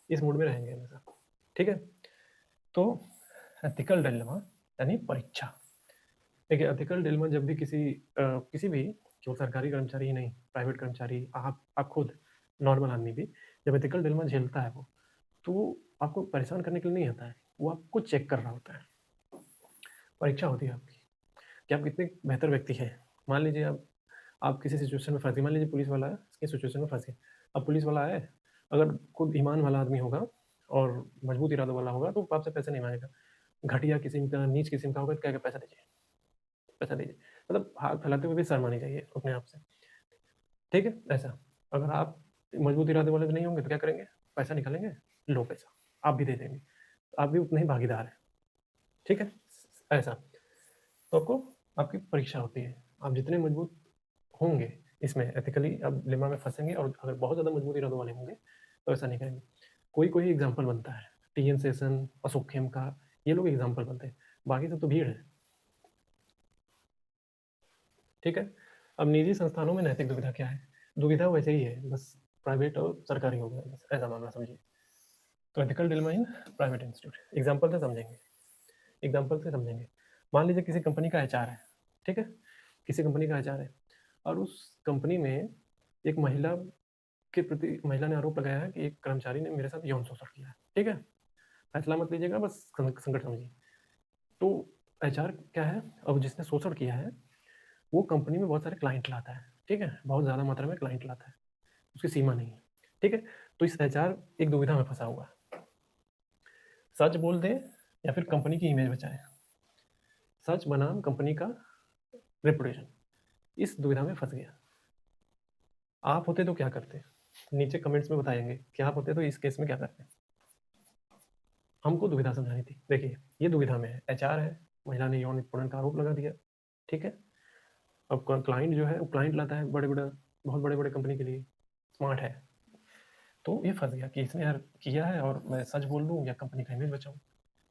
इस मूड में रहेंगे हमेशा। ठीक है, तो एथिकल डिलेमा यानी परीक्षा। देखिए, एथिकल डिलेमा जब भी किसी भी, केवल सरकारी कर्मचारी ही नहीं, प्राइवेट कर्मचारी, आप खुद नॉर्मल आदमी भी जब एथिकल डिलेमा झेलता है वो, तो आपको परेशान करने के लिए नहीं आता है, वो आपको चेक कर रहा होता है। परीक्षा होती है आपकी कि आप कितने बेहतर व्यक्ति हैं। मान लीजिए आप किसी सिचुएशन में फंस गए, मान लीजिए पुलिस वाला इसके सिचुएशन में फंस गए। अब पुलिस वाला है, अगर खुद ईमान वाला आदमी होगा और मजबूत इरादों वाला होगा तो आपसे पैसे नहीं मांगेगा। घटिया किस्म का, नीच किस्म का होगा तो क्या पैसा दीजिए, पैसा दीजिए, मतलब हाथ फैलाते हुए भी शर्म आनी चाहिए अपने आप से। ठीक है, ऐसा। अगर आप मजबूत इरादे वाले नहीं होंगे तो क्या करेंगे, पैसा निकालेंगे, लो पैसा, आप भी दे देंगे, आप भी उतने ही भागीदार हैं। ठीक है, ऐसा। तो आपको आपकी परीक्षा होती है, आप जितने मजबूत होंगे इसमें एथिकली अब लेमा में फंसेंगे, और अगर बहुत ज़्यादा मजबूत इरादों वाले होंगे तो ऐसा नहीं करेंगे। कोई कोई एग्जाम्पल बनता है, टीएन सेशन, अशोक खेम का, ये लोग एग्जाम्पल बनते हैं, बाकी सब तो भीड़ है। ठीक है, अब निजी संस्थानों में नैतिक दुविधा क्या है? दुविधा वैसे ही है, बस प्राइवेट और सरकारी हो गया, बस ऐसा मामला समझिए। तो ethical dilemma in private institute, example से समझेंगे, एग्जाम्पल से समझेंगे। मान लीजिए किसी कंपनी का एचआर है, ठीक है, किसी कंपनी का एचआर है, और उस कंपनी में एक महिला के प्रति, महिला ने आरोप लगाया है कि एक कर्मचारी ने मेरे साथ यौन शोषण किया है। ठीक है, फैसला मत लीजिएगा, बस संकट समझिए। तो एचआर क्या है, अब जिसने शोषण किया है वो कंपनी में बहुत सारे क्लाइंट लाता है, ठीक है, बहुत ज़्यादा मात्रा में क्लाइंट लाता है, उसकी सीमा नहीं है। ठीक है, तो इस एचआर एक दुविधा में फंसा हुआ है, सच बोल दे या फिर कंपनी की इमेज बचाए, सच बनाम कंपनी का रेपुटेशन, इस दुविधा में फंस गया। आप होते तो क्या करते? नीचे कमेंट्स में बताएंगे कि आप होते तो इस केस में क्या करते। हमको दुविधा समझानी थी। देखिए, ये दुविधा में है, एचआर है, महिला ने यौन उत्पीड़न का आरोप लगा दिया। ठीक है, अब क्लाइंट जो है वो क्लाइंट लाता है, बड़े बड़े, बहुत बड़े बड़े कंपनी के लिए, स्मार्ट है, तो ये फंस गया कि इसने यार किया है और मैं सच बोल दूं या कंपनी का इमेज बचाऊं,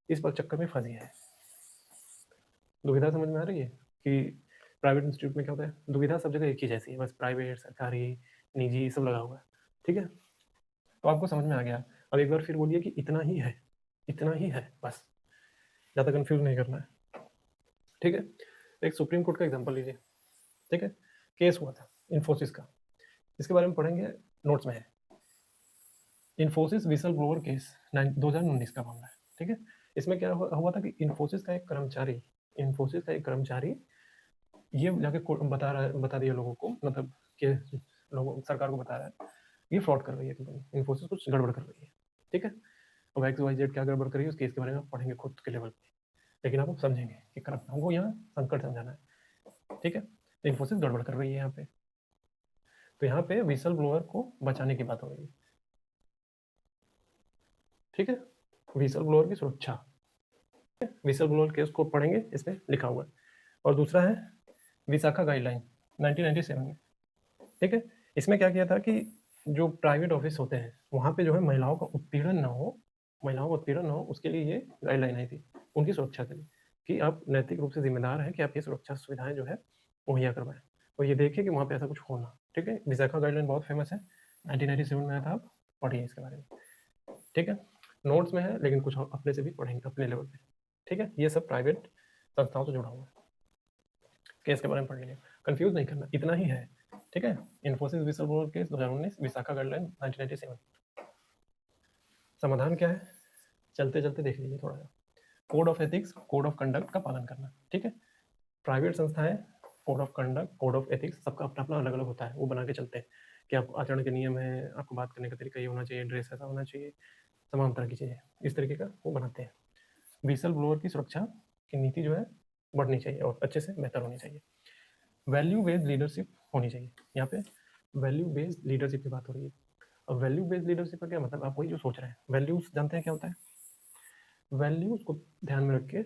इस पर चक्कर में फंस गया है। दुविधा समझ में आ रही है कि प्राइवेट इंस्टीट्यूट में क्या होता है, दुविधा सब जगह एक ही जैसी है, बस प्राइवेट, सरकारी, निजी सब लगा हुआ है। ठीक है, तो आपको समझ में आ गया। अब एक बार फिर बोलिए कि इतना ही है, इतना ही है, बस ज़्यादा कंफ्यूज नहीं करना है। ठीक है, एक सुप्रीम कोर्ट का एग्जाम्पल लीजिए। ठीक है, केस हुआ था इन्फोसिस का, इसके बारे में पढ़ेंगे, नोट्स में है। इन्फोसिस विसल ब्लोअर केस 2019 का मामला है। ठीक है, इसमें क्या हुआ था कि इन्फोसिस का एक कर्मचारी, इन्फोसिस का एक कर्मचारी ये जाके बता दिया लोगों को, मतलब कि लोगों, सरकार को बता रहा है ये फ्रॉड कर रही है कंपनी, इन्फोसिस कुछ गड़बड़ कर रही है। ठीक है, अब एक्स वाई जेड क्या गड़बड़ कर रही है उस केस के बारे में आप पढ़ेंगे खुद के लेवल पे, लेकिन आप समझेंगे कि करप्ट, हमको यहाँ संकट समझाना है। ठीक है, तो इन्फोसिस गड़बड़ कर रही है यहाँ पे, तो यहाँ पे विसल ब्लोअर को बचाने की बात हो रही है। ठीक है, विसल ब्लोअर की सुरक्षा, विसल ब्लोअर केस को पढ़ेंगे, इसमें लिखा हुआ है। और दूसरा है विशाखा गाइडलाइन 1997 में। ठीक है, इसमें क्या किया था कि जो प्राइवेट ऑफिस होते हैं वहाँ पे जो है महिलाओं का उत्पीड़न ना हो, महिलाओं का उत्पीड़न ना हो, उसके लिए ये गाइडलाइन आई थी उनकी सुरक्षा के लिए, कि आप नैतिक रूप से जिम्मेदार हैं कि आप ये सुरक्षा सुविधाएं जो है मुहैया करवाएं, और ये देखिए कि वहाँ पे ऐसा कुछ होना। ठीक है, विशाखा गाइडलाइन बहुत फेमस है, 1997 में आया था, आप पढ़िए इसके बारे में। ठीक है, नोट्स में है, लेकिन कुछ अपने से भी पढ़ेंगे अपने लेवल पे। ठीक है, ये सब प्राइवेट संस्थाओं से जुड़ा हुआ है, केस के बारे में पढ़ लीजिए, कंफ्यूज नहीं करना, इतना ही है। ठीक है, Infosys whistle blower case 2019, Vishakha guideline 1997। समाधान क्या है, चलते चलते देख लीजिए थोड़ा सा। Code of ethics, code of conduct का पालन करना। ठीक है, प्राइवेट संस्थाएं code of conduct, code of ethics सबका अपना अपना अलग अलग होता है, वो बना के चलते हैं कि आपको आचरण के नियम है, आपको बात करने का तरीका ये होना चाहिए, ड्रेस ऐसा होना चाहिए, तमाम तरह की चीज़ें इस तरीके का वो बनाते हैं। विसल ब्लोअर की सुरक्षा की नीति जो है बढ़नी चाहिए और अच्छे से बेहतर होनी चाहिए। वैल्यू बेस्ड लीडरशिप होनी चाहिए, यहाँ पे वैल्यू बेस्ड लीडरशिप की बात हो रही है। अब वैल्यू बेस्ड लीडरशिप का क्या मतलब, आप वही जो सोच रहे हैं, वैल्यूज जानते हैं क्या होता है, वैल्यूज को ध्यान में रख के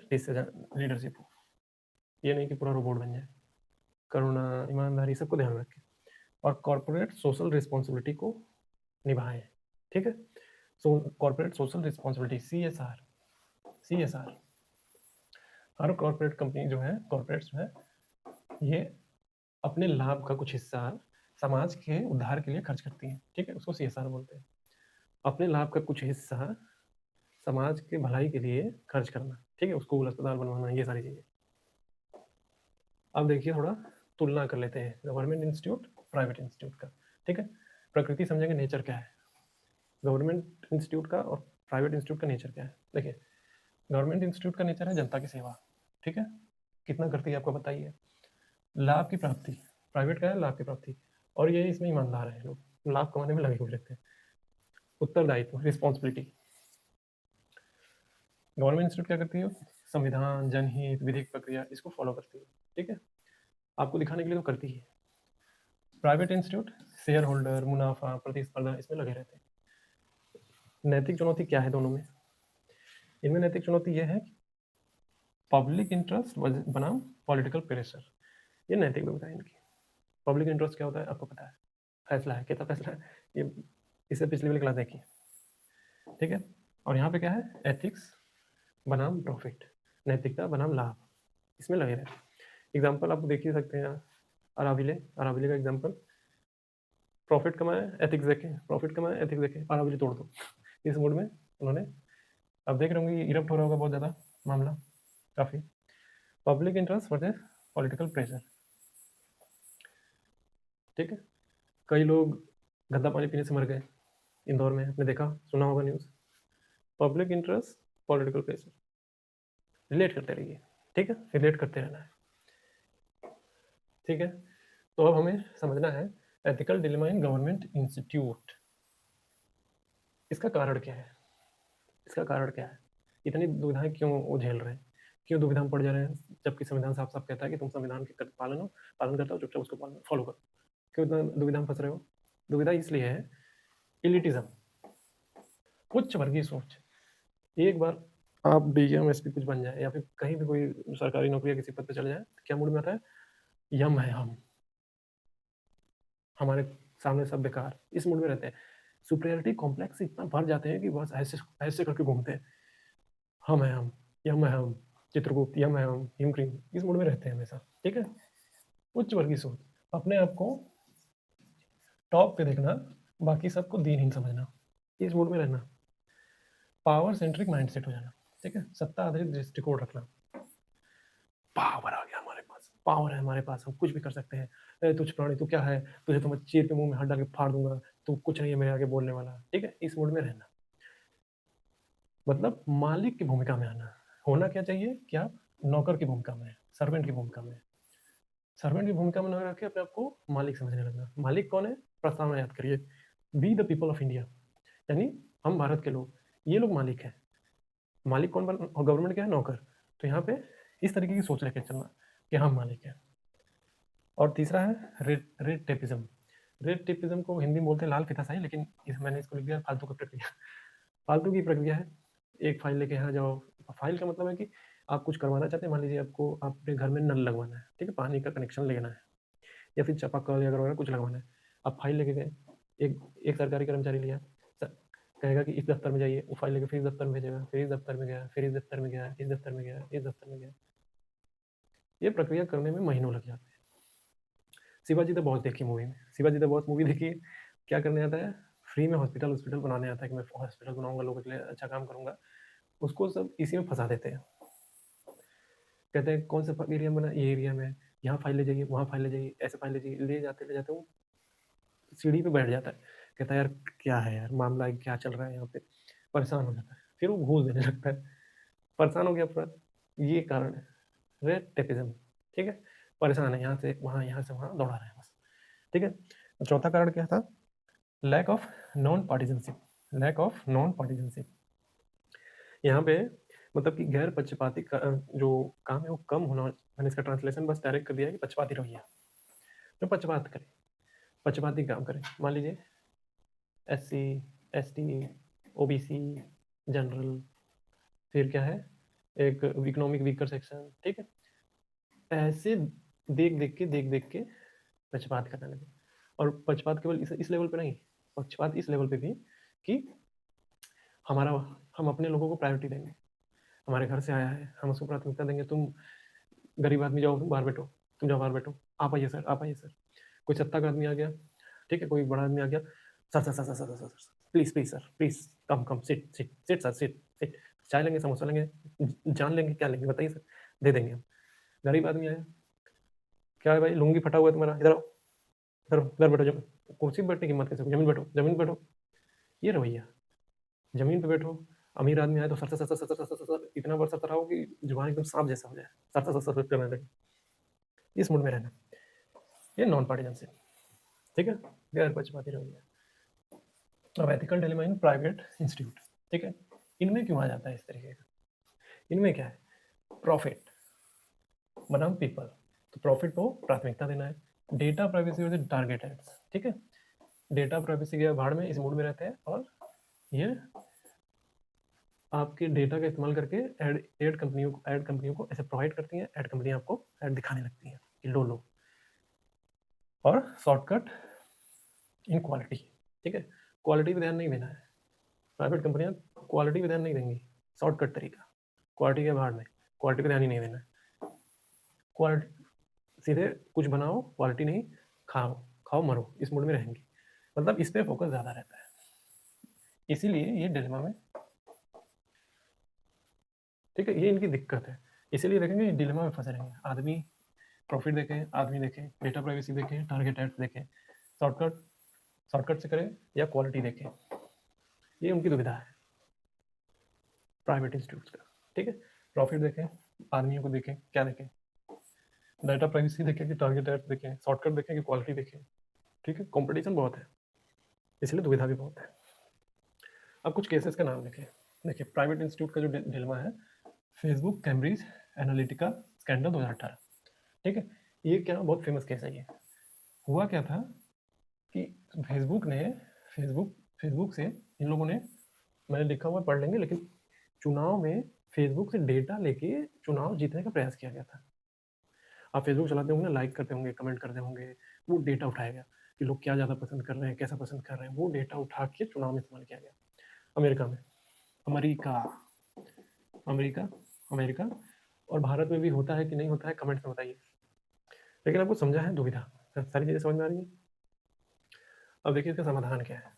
लीडरशिप हो, ये नहीं कि पूरा रोबोट बन जाए, करुणा, ईमानदारी सबको ध्यान में रखें, और कॉर्पोरेट सोशल रिस्पॉन्सिबिलिटी को निभाएं। ठीक है, सो कॉर्पोरेट सोशल रिस्पॉन्सिबिलिटी, CSR, हर कॉर्पोरेट कंपनी जो है, कॉर्पोरेट्स जो है, ये अपने लाभ का कुछ हिस्सा समाज के उद्धार के लिए खर्च करती है। ठीक है, उसको CSR बोलते हैं, अपने लाभ का कुछ हिस्सा समाज के भलाई के लिए खर्च करना। ठीक है, स्कूल अस्पताल बनवाना, ये सारी चीज़ें। अब देखिए थोड़ा तुलना कर लेते हैं गवर्नमेंट इंस्टीट्यूट, प्राइवेट इंस्टीट्यूट का। ठीक है, प्रकृति समझेंगे, नेचर क्या है गवर्नमेंट इंस्टीट्यूट का और प्राइवेट इंस्टीट्यूट का नेचर क्या है। देखिए, गवर्नमेंट इंस्टीट्यूट का नेचर है जनता की सेवा। ठीक है, कितना करती है आपको बताइए, लाभ की प्राप्ति। प्राइवेट का है लाभ की प्राप्ति, और ये इसमें ईमानदार है, लोग लाभ कमाने में लगे हुए रहते हैं। उत्तरदायित्व, रिस्पॉन्सिबिलिटी, गवर्नमेंट इंस्टीट्यूट क्या करती है, संविधान, जनहित, विधिक प्रक्रिया, इसको फॉलो करती है। ठीक है, आपको दिखाने के लिए तो करती है। प्राइवेट इंस्टीट्यूट शेयर होल्डर, मुनाफा, प्रतिस्पर्धा, इसमें लगे रहते हैं। नैतिक चुनौती क्या है दोनों में, इनमें नैतिक चुनौती यह है कि पब्लिक इंटरेस्ट बनाम पॉलिटिकल प्रेशर, ये नैतिक विविधता है इनकी। पब्लिक इंटरेस्ट क्या होता है आपको पता है, फैसला है, कितना फैसला है, ये इससे पिछली वाली क्लास देखी। ठीक है, और यहाँ पे क्या है, एथिक्स बनाम प्रॉफिट, नैतिकता बनाम लाभ, इसमें लगे रहते हैं। एग्जाम्पल आप देख ही सकते हैं, अराविले, अराविले का एग्जाम्पल, प्रॉफिट कमाए एथिक्स देखे, प्रॉफिट कमाए एथिक्स देखे, अराविले तोड़ दो, इस मूड में उन्होंने। अब देख रहे होंगे इरप्ट हो रहा होगा बहुत ज़्यादा मामला, काफ़ी। Public interest versus political pressure. ठीक है, कई लोग गंदा पानी पीने से मर गए इंदौर में, आपने देखा सुना होगा news. Public interest, political pressure, relate करते रहिए। ठीक है, रिलेट करते रहना है। ठीक है, तो अब हमें समझना है ethical dilemma in government institute, इसका कारण क्या है, इसका कारण क्या है, इतनी दुविधाएं क्यों वो झेल रहे हैं, क्यों दुविधा में पड़ जा रहे हैं, जबकि संविधान साफ साफ कहता है कि तुम संविधान के पालन करता हो, चुपचाप उसको फॉलो करो, क्यों इतना दुविधा में फंस रहे हो। दुविधा इसलिए है, इलिटिज्म, उच्च वर्गीय सोच। एक बार आप DGM SP कुछ बन जाए या फिर कहीं भी कोई सरकारी नौकरी या किसी पद पर चले जाए, तो क्या मूड में आता है, यम है हम, हमारे सामने सब बेकार, इस मूड में रहते हैं। सुपीरियरिटी कॉम्प्लेक्स से इतना भर जाते हैं कि बस ऐसे ऐसे करके घूमते हैं, हम हैं हम, यम है हम, चित्रगुप्त यम है हम, हिमक्रीम, इस मूड में रहते हैं हमेशा। ठीक है, उच्च वर्ग की सोच, अपने आप को टॉप पे देखना, बाकी सबको दीनहीन समझना, इस मूड में रहना, पावर सेंट्रिक माइंडसेट हो जाना। ठीक है, सत्ता आधारित दृष्टिकोण रखना, पावर आ गया हमारे पास, पावर है हमारे पास, हम कुछ भी कर सकते हैं, अरे तुझ प्राणी तू क्या है, तुझे तो मैं चीर के मुंह में हाथ डाल के फाड़ दूंगा, तू कुछ नहीं है मेरे आगे बोलने वाला। ठीक है, इस मूड में रहना, मतलब मालिक की भूमिका में आना। होना क्या चाहिए कि आप नौकर की भूमिका में, सर्वेंट की भूमिका में, सर्वेंट की भूमिका में न रख के अपने आप को मालिक समझने लगना। मालिक कौन है, प्रस्तावना याद करिए, we the people of India, यानी हम भारत के लोग, ये लोग मालिक हैं। मालिक कौन बन, और गवर्नमेंट क्या है, नौकर। तो यहाँ पे इस तरीके की सोच लेके चलना कि हम मालिक हैं। और तीसरा है रेड टेपिज्म। रेड टेपिज्म को हिंदी में बोलते हैं लाल फीताशाही, लेकिन मैंने इसको लिख दिया फालतू की प्रक्रिया। फालतू की प्रक्रिया है, एक फाइल लेके यहाँ जाओ। फाइल का मतलब है कि आप कुछ करवाना चाहते हैं, मान लीजिए आपको अपने घर में नल लगवाना है, ठीक है, पानी का कनेक्शन लेना है, या फिर चापाकल या वगैरह कुछ लगवाना है। आप फाइल लेके गए, एक एक सरकारी कर्मचारी लिया, कहेगा कि इस दफ्तर में जाइए, वो फाइल लेके फिर इस दफ्तर में भेजेगा, फिर इस दफ्तर में गया, फिर इस दफ्तर में गया, इस दफ्तर में गया, इस दफ्तर में गया। ये प्रक्रिया करने में महीनों लग जाते हैं। शिवाजी द बॉस देखी मूवी में, शिवाजी द बॉस मूवी देखिए, क्या करने आता है, फ्री में हॉस्पिटल हॉस्पिटल बनाने आता है कि मैं हॉस्पिटल बनाऊंगा, लोगों के लिए अच्छा काम करूंगा। उसको सब इसी में फंसा देते हैं, कहते हैं कौन सा एरिया में बना, ये एरिया में, यहाँ फाइल ले जाइए, वहाँ फाइल ले जाइए, ऐसे फाइल ले जाइए, ले जाते वो सीढ़ी पे बैठ जाता है, कहता है यार क्या है यार मामला है, क्या चल रहा है यहाँ पे, परेशान हो जाता है, फिर वो घूस देने लगता है, परेशान हो गया पूरा। ये कारण है रेड टेपिज्म। ठीक है, परेशान है, यहाँ से वहाँ, यहाँ से वहाँ दौड़ा रहे हैं बस। ठीक है, चौथा कारण क्या था, lack of non partisanship, lack of non partisanship. यहाँ पे मतलब कि गैर पक्षपाती जो काम है वो कम होना। मैंने इसका ट्रांसलेशन बस डायरेक्ट कर दिया है कि पक्षपाती रवैया, जो पक्षपात करे, पक्षपाती काम करे। मान लीजिए SC ST OBC जनरल, फिर क्या है, एक इकोनॉमिक वीकर सेक्शन। ठीक है, ऐसे देख देख के पक्षपात करने लगे। और पक्षपात केवल इस लेवल पे नहीं, पक्षपात इस लेवल पे भी कि हमारा, हम अपने लोगों को प्रायोरिटी देंगे, हमारे घर से आया है हम उसको प्राथमिकता देंगे, तुम गरीब आदमी जाओ, तुम बाहर बैठो, तुम जाओ बाहर बैठो, आप आइए सर, आप आइए सर। कोई सत्ता का आदमी आ गया, ठीक है, कोई बड़ा आदमी आ गया, sir sir sir sir sir sir please please sir please, come come sit sit sit sir sit sit, चाय लेंगे, समोसा लेंगे, जान लेंगे, क्या लेंगे बताइए सर, दे देंगे हम। गरीब आदमी आया, क्या है भाई, लुंगी फटा हुआ है तुम्हारा, इधर आओ, इधर इधर बैठो, जब कुर्सी पर बैठने की हिम्मत कैसे, जमीन बैठो, जमीन बैठो, ये रवैया, जमीन पे बैठो। अमीर आदमी आए तो sir sir sir sir sir sir sir इतना बार सर हो कि जुबान एकदम सांप जैसा हो जाए, सर सर सर सर करने लगे, इस मूड में रहना, ये नॉन पार्टिजनशिप। ठीक है, गैर पक्षपाती रवैया। अब ethical dilemma in private institute. ठीक है, इनमें क्यों आ जाता है इस तरीके का, इनमें क्या है, प्रॉफिट बनाम पीपल, तो प्रॉफिट को प्राथमिकता देना है, डेटा प्राइवेसी और टारगेट एड्स। ठीक है, डेटा प्राइवेसी के भाड़ में इस मूड में रहते हैं, और ये आपके डेटा का इस्तेमाल करके एड कंपनियों को ऐसे प्रोवाइड करती हैं, एड कंपनियां आपको एड दिखाने लगती हैं कि लो लो। और शॉर्टकट इन क्वालिटी। ठीक है, क्वालिटी पे ध्यान नहीं देना है, प्राइवेट कंपनियां क्वालिटी पे ध्यान नहीं देंगी, शॉर्टकट तरीका, क्वालिटी के भाड़ में, क्वालिटी पे ध्यान ही नहीं देना है, क्वालिटी सीधे कुछ बनाओ, क्वालिटी नहीं, खाओ खाओ मरो, इस मूड में रहेंगी, मतलब इस पे फोकस ज़्यादा रहता है, इसीलिए ये डिलेमा में। ठीक है, ये इनकी दिक्कत है, इसीलिए देखेंगे डिलेमा में फंसे रहेंगे। आदमी प्रॉफिट देखें, आदमी देखें, डेटा प्राइवेसी देखें, टारगेट एड्स देखें, शॉर्टकट शॉर्टकट से करें या क्वालिटी देखें, ये उनकी दुविधा है प्राइवेट इंस्टीट्यूट्स का। ठीक है, प्रॉफिट देखें, आदमियों को देखें, क्या देखें, डाटा प्राइवेसी देखें कि टारगेट एड्स देखें, शॉर्टकट देखें कि क्वालिटी देखें। ठीक है, कंपटीशन बहुत है, इसलिए दुविधा भी बहुत है। अब कुछ केसेस का नाम देखें। देखिए, प्राइवेट इंस्टीट्यूट का जो डिलेमा है, फेसबुक कैम्ब्रिज एनालिटिका स्कैंडल 2018। ठीक है, ये क्या बहुत फेमस केस है। ये हुआ क्या था कि फेसबुक से इन लोगों ने, मैंने लिखा हुआ पढ़ लेंगे, लेकिन चुनाव में फेसबुक से डेटा लेके चुनाव जीतने का प्रयास किया गया था। आप फेसबुक चलाते होंगे ना, लाइक करते होंगे, कमेंट करते होंगे, वो डेटा उठाया गया कि लोग क्या ज़्यादा पसंद कर रहे हैं, कैसा पसंद कर रहे हैं, वो डेटा उठा के चुनाव में इस्तेमाल किया गया। अमेरिका में, अमेरिका अमेरिका अमेरिका और भारत में भी होता है कि नहीं होता है, कमेंट्स में बताइए। लेकिन आपको समझा है दुविधा, सारी चीज़ें समझ में आ रही है। अब देखिए इसका समाधान क्या है।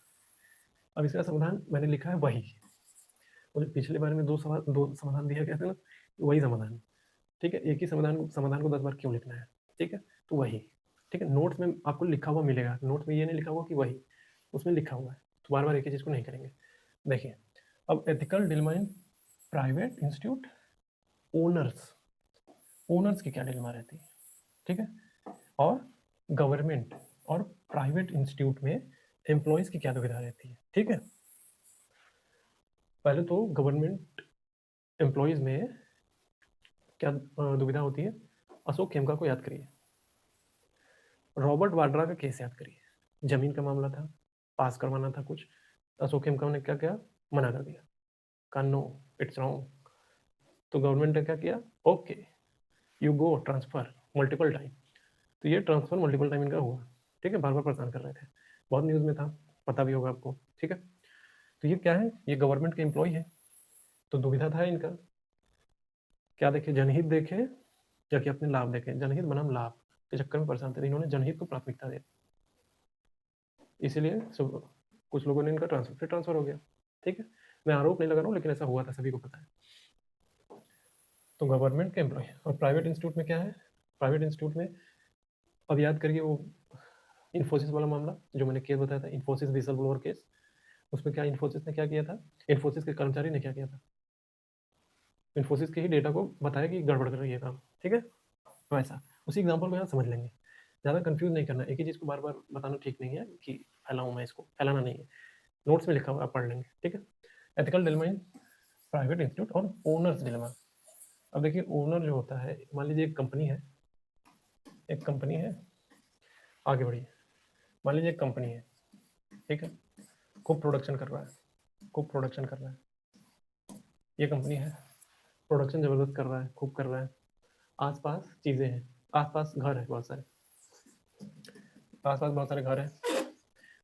अब इसका समाधान मैंने लिखा है वही, मुझे पिछले बारे में दो समाधान दिया गया था ना, वही समाधान। ठीक है, एक ही समाधान को 10 बार क्यों लिखना है। ठीक है, तो वही। ठीक है, नोट्स में आपको लिखा हुआ मिलेगा, नोट्स में ये नहीं लिखा हुआ कि वही, उसमें लिखा हुआ है, तो बार बार एक ही चीज़ को नहीं करेंगे। देखिए, अब ethical dilemma in private institute owners की क्या डिलेमा रहती है। ठीक है, और गवर्नमेंट और प्राइवेट इंस्टीट्यूट में एम्प्लॉयज़ की क्या दुविधा रहती है। ठीक है, पहले तो गवर्नमेंट एम्प्लॉयज़ में क्या दुविधा होती है। अशोक खेमका को याद करिए, रॉबर्ट वाड्रा का केस याद करिए, जमीन का मामला था, पास करवाना था कुछ, अशोक खेमका ने क्या किया, मना कर दिया, कहा नो इट्स रॉन्ग। तो गवर्नमेंट ने क्या किया, okay you go transfer multiple time. तो ये ट्रांसफर मल्टीपल टाइम इनका हुआ। ठीक है, बार बार परेशान कर रहे थे, बहुत न्यूज़ में था, पता भी होगा आपको। ठीक है, तो ये क्या है, ये गवर्नमेंट के एम्प्लॉय है, तो दुविधा था इनका, क्या देखे, जनहित देखे या कि अपने लाभ देखे। जनहित बनाम लाभ के चक्कर में परेशान थे, इन्होंने जनहित को प्राथमिकता दी, इसीलिए कुछ लोगों ने इनका ट्रांसफर हो गया। ठीक है, मैं आरोप नहीं लगा रहा हूँ, लेकिन ऐसा हुआ था, सभी को पता है। तो गवर्नमेंट के एम्प्लॉय और प्राइवेट इंस्टीट्यूट में क्या है, प्राइवेट इंस्टीट्यूट में अब याद करिए वो इन्फोसिस वाला मामला जो मैंने केस बताया था, इन्फोसिस विसल ब्लोअर केस। उसमें क्या इन्फोसिस ने क्या किया था, इन्फोसिस के कर्मचारी ने क्या किया था, इन्फोसिस के ही डेटा को बताया कि गड़बड़ कर रही है काम। ठीक है, तो ऐसा उसी एग्जाम्पल को यहाँ समझ लेंगे, ज़्यादा कंफ्यूज नहीं करना, एक ही चीज़ को बार बार बताना ठीक नहीं है कि फैलाऊँ मैं इसको, फैलाना नहीं है, नोट्स में लिखा हुआ आप पढ़ लेंगे। ठीक है, ethical dilemma in private institute और ओनर्स डिलेमा। अब देखिए, ओनर जो होता है, मान लीजिए एक कंपनी है, आगे बढ़िए, मान लीजिए एक कंपनी है, ठीक है, खूब प्रोडक्शन कर रहा है, ये कंपनी है, प्रोडक्शन ज़बरदस्त कर रहा है, खूब कर रहा है, आसपास चीज़ें हैं, आसपास घर है बहुत सारे, घर हैं,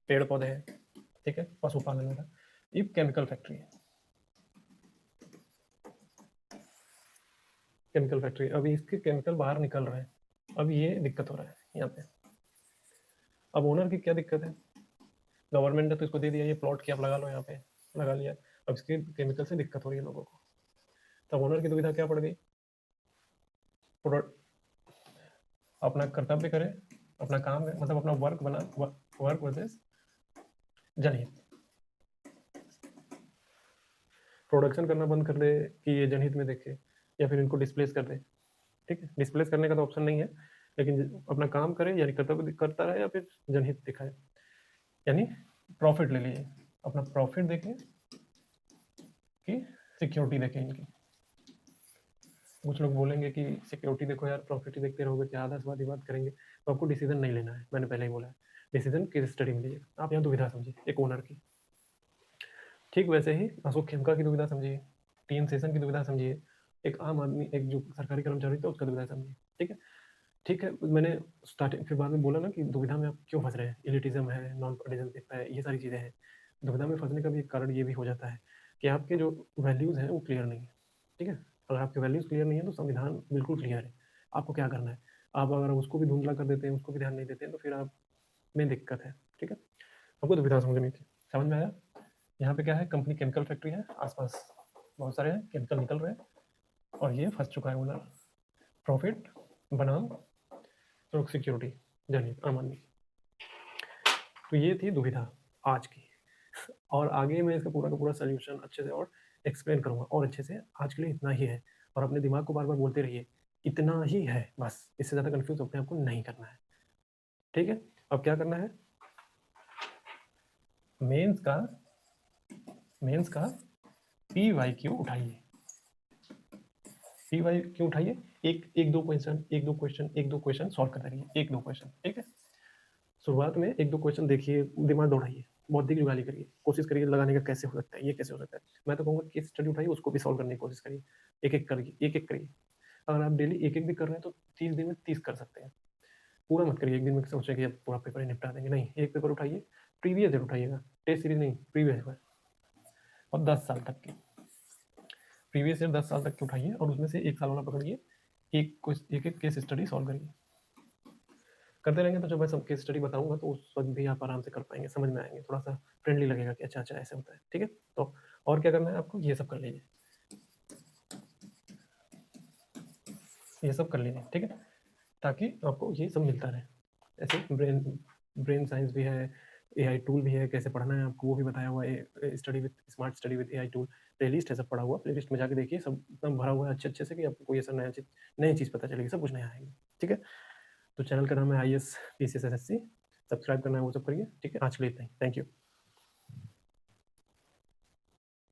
पेड़ पौधे हैं, ठीक है, पशुपालन वगैरह। ये केमिकल फैक्ट्री है, अभी इसके केमिकल बाहर निकल रहे हैं, अब ये दिक्कत हो रहा है यहाँ पे। अब ओनर की क्या दिक्कत है, गवर्नमेंट ने तो इसको दे दिया ये प्लॉट कि आप लगा लो, यहाँ पे लगा लिया, अब इसके केमिकल से दिक्कत हो रही है लोगों को, तब ओनर की दुविधा क्या पड़ गई, अपना कर्तव्य करे, अपना काम है, मतलब अपना वर्क वर्सेस जनहित, प्रोडक्शन करना बंद कर दे कि ये जनहित में देखे, या फिर इनको डिस्प्लेस कर दे। ठीक है, डिस्प्लेस करने का तो ऑप्शन नहीं है, लेकिन अपना काम करे यानी कर्तव्य करता रहे, या फिर जनहित दिखाए, यानी प्रॉफिट ले लीजिए, अपना प्रॉफिट देखें कि सिक्योरिटी देखें इनकी। कुछ लोग बोलेंगे कि सिक्योरिटी देखो यार, प्रॉफिट ही देखते रहोगे क्या, आधासवादी बात करेंगे, तो आपको डिसीजन नहीं लेना है, मैंने पहले ही बोला है, डिसीजन केस स्टडी में लीजिए। आप यहाँ दुविधा समझिए एक ओनर की, ठीक वैसे ही अशोक खेमका की दुविधा समझिए, टीएन सेशन की दुविधा समझिए, एक आम आदमी, एक जो सरकारी कर्मचारी था उसका दुविधा समझिए। ठीक है, ठीक है, मैंने स्टार्टिंग फिर बाद में बोला ना कि दुविधा में आप क्यों फंस रहे हैं, एलिटिज्म है, नॉन पार्टिजनशिप है, ये सारी चीज़ें हैं। दुविधा में फंसने का भी एक कारण ये भी हो जाता है कि आपके जो वैल्यूज़ हैं वो क्लियर नहीं है। ठीक है, अगर आपके वैल्यूज़ क्लियर नहीं है तो संविधान बिल्कुल क्लियर है, आपको क्या करना है। आप अगर उसको भी धुंधला कर देते हैं, उसको भी ध्यान नहीं देते हैं, तो फिर आप में दिक्कत है। ठीक है, आपको दुविधा समझनी थी, समझ में आया। यहाँ पे क्या है, कंपनी केमिकल फैक्ट्री है, आसपास बहुत सारे हैं, केमिकल निकल रहे हैं, और ये फंस चुका है ओनर, प्रॉफिट बनाम सिक्योरिटी, जानिए आम आदमी। तो ये थी दुविधा आज की, और आगे मैं इसका पूरा का पूरा सोल्यूशन अच्छे से और एक्सप्लेन करूंगा और अच्छे से। आज के लिए इतना ही है, और अपने दिमाग को बार बार बोलते रहिए इतना ही है बस, इससे ज़्यादा कंफ्यूज अपने आप को नहीं करना है। ठीक है, अब क्या करना है, मेंस का PYQ उठाइए, PYQ उठाइए, एक दो क्वेश्चन सॉल्व करते रहिए, एक दो क्वेश्चन। ठीक है, शुरुआत में एक दो क्वेश्चन देखिए, दिमाग दौड़ाइए, बौद्धिक जुगाली करिए, कोशिश करिए लगाने का कैसे हो सकता है, ये कैसे हो सकता है। मैं तो कहूँगा केस स्टडी उठाइए, उसको भी सॉल्व करने की कोशिश करिए, एक एक करिए। अगर आप डेली एक एक भी कर रहे हैं तो 30 दिन में 30 कर सकते हैं। पूरा मत करिए एक दिन में सोचें कि अब पूरा पेपर ही निपटा देंगे, नहीं, एक पेपर उठाइए, प्रीवियस ईयर उठाइएगा, टेस्ट सीरीज नहीं, प्रीवियस ईयर, और 10 साल तक की, प्रीवियस ईयर 10 साल तक की उठाइए और उसमें से एक साल वाला पकड़िए, एक केस स्टडी सॉल्व करिए। करते रहेंगे तो जब मैं सब केस स्टडी बताऊंगा तो उस वक्त भी आप आराम से कर पाएंगे, समझ में आएंगे, थोड़ा सा फ्रेंडली लगेगा कि अच्छा अच्छा ऐसे होता है। ठीक है, तो और क्या करना है आपको, ये सब कर लीजिए, ये सब कर लीजिए, ठीक है, ताकि आपको ये सब मिलता रहे। ऐसे ब्रेन साइंस भी है, एआई टूल भी है, कैसे पढ़ना है आपको वो भी बताया हुआ है, study with smart study with AI tool playlist है, सब पढ़ा हुआ, प्लेलिस्ट में जाके देखिए, सब एकदम भरा हुआ है अच्छे अच्छे से, कि आपको कोई ऐसा नई चीज़ पता चलेगी, सब कुछ नया आएगी। ठीक है, तो चैनल का नाम है IAS PCS SSC, सब्सक्राइब करना है वो सब करिए। ठीक है, आज के लिए इतना ही, थैंक यू।